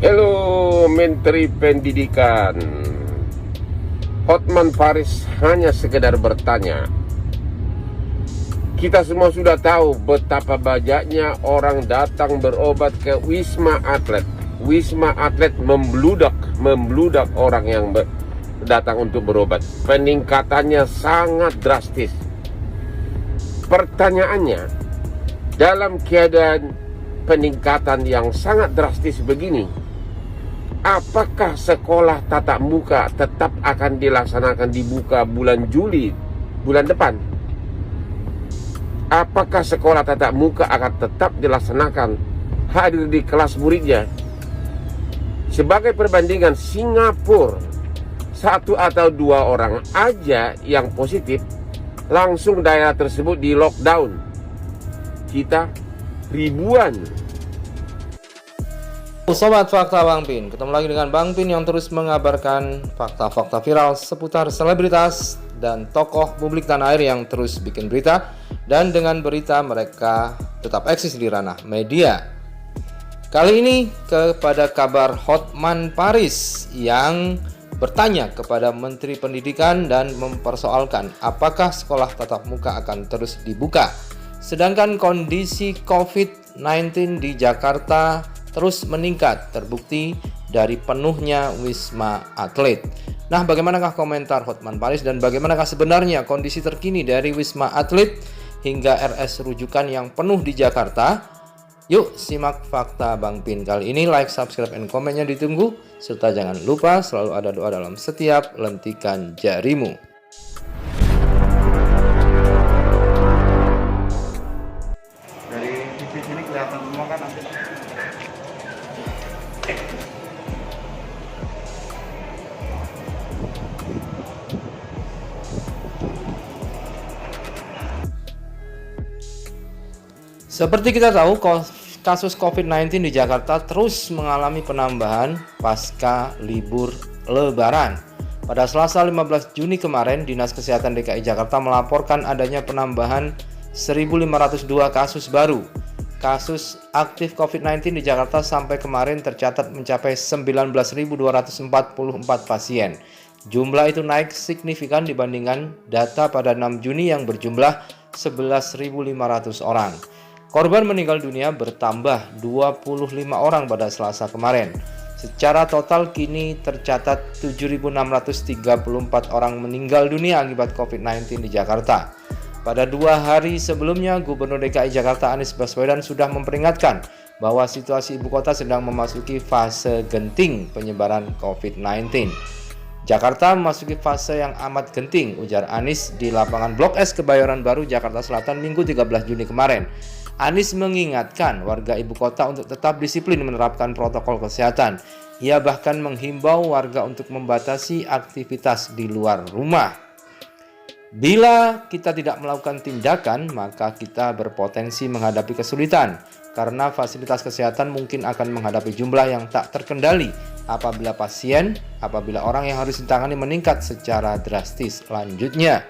Halo Menteri Pendidikan. Hotman Paris hanya sekedar bertanya. Kita semua sudah tahu betapa banyaknya orang datang berobat ke Wisma Atlet. Wisma Atlet membludak orang yang datang untuk berobat. Peningkatannya sangat drastis. Pertanyaannya, dalam keadaan peningkatan yang sangat drastis begini, apakah sekolah tatap muka tetap akan dilaksanakan dibuka bulan Juli, bulan depan? Apakah sekolah tatap muka akan tetap dilaksanakan hadir di kelas muridnya? Sebagai perbandingan, Singapura 1 atau 2 orang aja yang positif, langsung daerah tersebut di lockdown. Kita ribuan. Sobat Fakta Bang Pin, ketemu lagi dengan Bang Pin yang terus mengabarkan fakta-fakta viral seputar selebritas dan tokoh publik tanah air yang terus bikin berita, dan dengan berita mereka tetap eksis di ranah media. Kali ini kepada kabar Hotman Paris yang bertanya kepada Menteri Pendidikan dan mempersoalkan apakah sekolah tatap muka akan terus dibuka. Sedangkan kondisi COVID-19 di Jakarta terus meningkat, terbukti dari penuhnya Wisma Atlet. Nah, bagaimanakah komentar Hotman Paris dan bagaimanakah sebenarnya kondisi terkini dari Wisma Atlet hingga RS rujukan yang penuh di Jakarta? Yuk simak fakta Bang Pin kali ini. Like, subscribe, and komennya ditunggu. Serta jangan lupa selalu ada doa dalam setiap lentikan jarimu. Dari sini kelihatan semua kan nanti. Seperti kita tahu, kasus COVID-19 di Jakarta terus mengalami penambahan pasca libur Lebaran. Pada Selasa 15 Juni kemarin, Dinas Kesehatan DKI Jakarta melaporkan adanya penambahan 1.502 kasus baru. Kasus aktif COVID-19 di Jakarta sampai kemarin tercatat mencapai 19.244 pasien. Jumlah itu naik signifikan dibandingkan data pada 6 Juni yang berjumlah 11.500 orang. Korban meninggal dunia bertambah 25 orang pada Selasa kemarin. Secara total kini tercatat 7.634 orang meninggal dunia akibat COVID-19 di Jakarta. Pada 2 hari sebelumnya, Gubernur DKI Jakarta Anies Baswedan sudah memperingatkan bahwa situasi ibu kota sedang memasuki fase genting penyebaran COVID-19. Jakarta memasuki fase yang amat genting, ujar Anies di lapangan Blok S Kebayoran Baru, Jakarta Selatan, Minggu 13 Juni kemarin. Anies mengingatkan warga ibu kota untuk tetap disiplin menerapkan protokol kesehatan. Ia bahkan menghimbau warga untuk membatasi aktivitas di luar rumah. Bila kita tidak melakukan tindakan, maka kita berpotensi menghadapi kesulitan, karena fasilitas kesehatan mungkin akan menghadapi jumlah yang tak terkendali apabila orang yang harus ditangani meningkat secara drastis. Lanjutnya,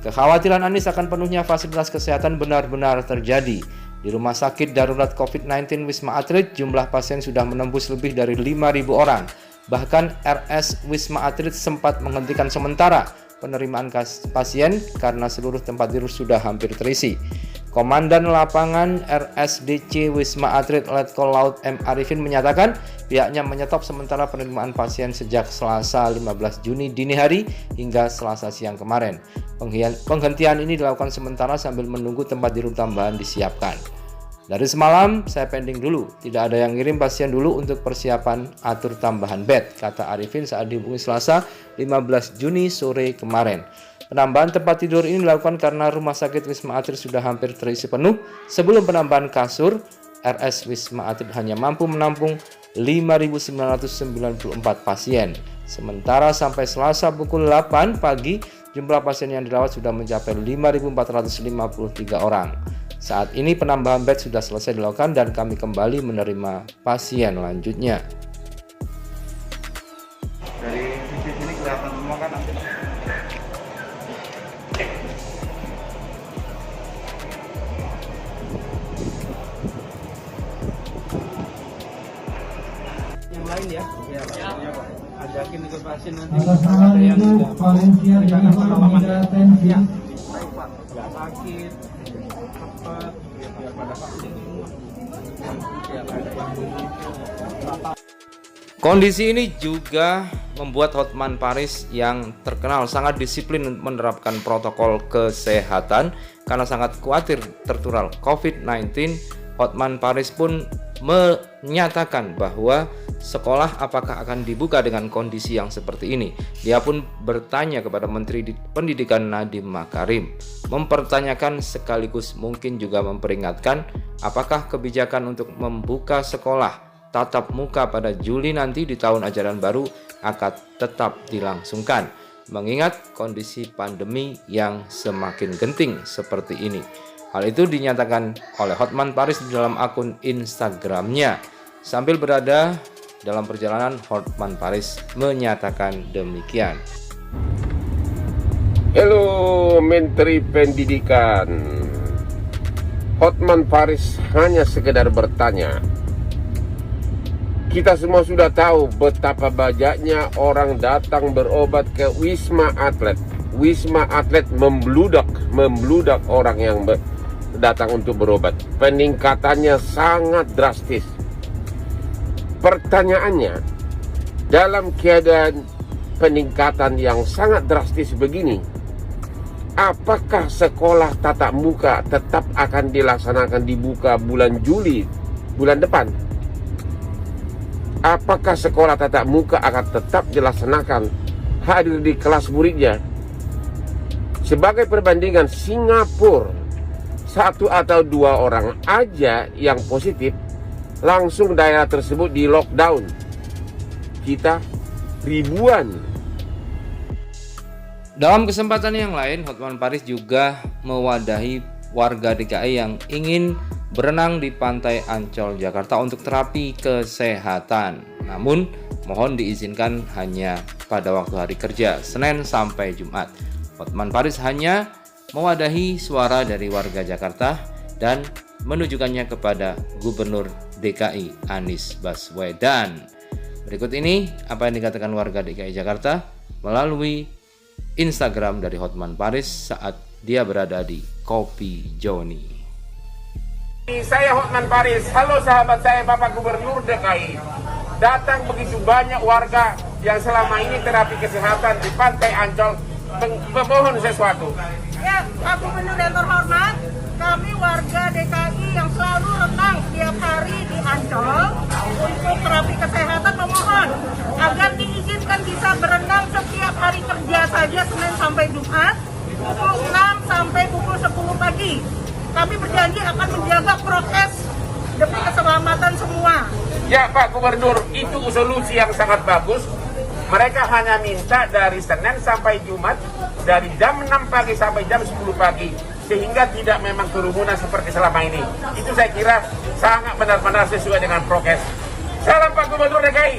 kekhawatiran Anies akan penuhnya fasilitas kesehatan benar-benar terjadi. Di Rumah Sakit Darurat COVID-19 Wisma Atlet, jumlah pasien sudah menembus lebih dari 5.000 orang. Bahkan RS Wisma Atlet sempat menghentikan sementara penerimaan pasien karena seluruh tempat tidur sudah hampir terisi. Komandan Lapangan RSDC Wisma Atlet Letkol Laut M. Arifin menyatakan pihaknya menyetop sementara penerimaan pasien sejak Selasa 15 Juni dini hari hingga Selasa siang kemarin. Penghentian ini dilakukan sementara sambil menunggu tempat tidur tambahan disiapkan. Dari semalam saya pending dulu, tidak ada yang ngirim pasien dulu untuk persiapan atur tambahan bed, kata Arifin saat dihubungi Selasa 15 Juni sore kemarin. Penambahan tempat tidur ini dilakukan karena Rumah Sakit Wisma Atlet sudah hampir terisi penuh. Sebelum penambahan kasur, RS Wisma Atlet hanya mampu menampung 5.994 pasien. Sementara sampai Selasa pukul 8 pagi, jumlah pasien yang dirawat sudah mencapai 5.453 orang. Saat ini penambahan bed sudah selesai dilakukan dan kami kembali menerima pasien lanjutnya. Dari sini kelihatan semua kan nanti. lain ya. Iya, Pak. Ajakin ikut vaksin nanti. Pasangan itu Valencia dengan Hamida Tensi. Baik, Pak. Nggak sakit, cepat, biar pada vaksin semua. Biar ada yang Kondisi ini juga membuat Hotman Paris yang terkenal sangat disiplin menerapkan protokol kesehatan karena sangat khawatir tertular COVID-19. Hotman Paris pun menyatakan bahwa sekolah apakah akan dibuka dengan kondisi yang seperti ini. Dia pun bertanya kepada Menteri Pendidikan Nadiem Makarim, mempertanyakan sekaligus mungkin juga memperingatkan apakah kebijakan untuk membuka sekolah tatap muka pada Juli nanti di tahun ajaran baru akan tetap dilangsungkan, mengingat kondisi pandemi yang semakin genting seperti ini. Hal itu dinyatakan oleh Hotman Paris di dalam akun Instagramnya. Sambil berada dalam perjalanan, Hotman Paris menyatakan demikian. Halo Menteri Pendidikan, Hotman Paris hanya sekedar bertanya. Kita semua sudah tahu betapa banyaknya orang datang berobat ke Wisma Atlet. Wisma Atlet membludak orang yang datang untuk berobat. Peningkatannya sangat drastis. Pertanyaannya, dalam keadaan peningkatan yang sangat drastis begini, apakah sekolah tatap muka tetap akan dilaksanakan dibuka bulan Juli, bulan depan? Apakah sekolah tatap muka akan tetap dilaksanakan hadir di kelas muridnya? Sebagai perbandingan, Singapura 1 atau 2 orang aja yang positif, langsung daerah tersebut di lockdown. Kita ribuan. Dalam kesempatan yang lain, Hotman Paris juga mewadahi warga DKI yang ingin berenang di Pantai Ancol, Jakarta untuk terapi kesehatan. Namun, mohon diizinkan hanya pada waktu hari kerja, Senin sampai Jumat. Hotman Paris hanya mewadahi suara dari warga Jakarta dan menunjukkannya kepada Gubernur DKI Anies Baswedan. Berikut ini apa yang dikatakan warga DKI Jakarta melalui Instagram dari Hotman Paris saat dia berada di Kopi Joni. Saya Hotman Paris. Halo sahabat saya, Bapak Gubernur DKI. Datang begitu banyak warga yang selama ini terapi kesehatan di Pantai Ancol memohon sesuatu. Ya, Pak Gubernur yang terhormat, kami warga DKI yang selalu renang setiap hari di Ancol untuk terapi kesehatan memohon agar diizinkan bisa berenang setiap hari kerja saja Senin sampai Jumat pukul 6 sampai pukul 10 pagi. Kami berjanji akan menjaga prokes demi keselamatan semua. Ya Pak Gubernur, itu solusi yang sangat bagus. Mereka hanya minta dari Senin sampai Jumat, dari jam 6 pagi sampai jam 10 pagi, sehingga tidak memang kerumunan seperti selama ini. Itu saya kira sangat benar-benar sesuai dengan prokes. Salam Pak Gubernur DKI.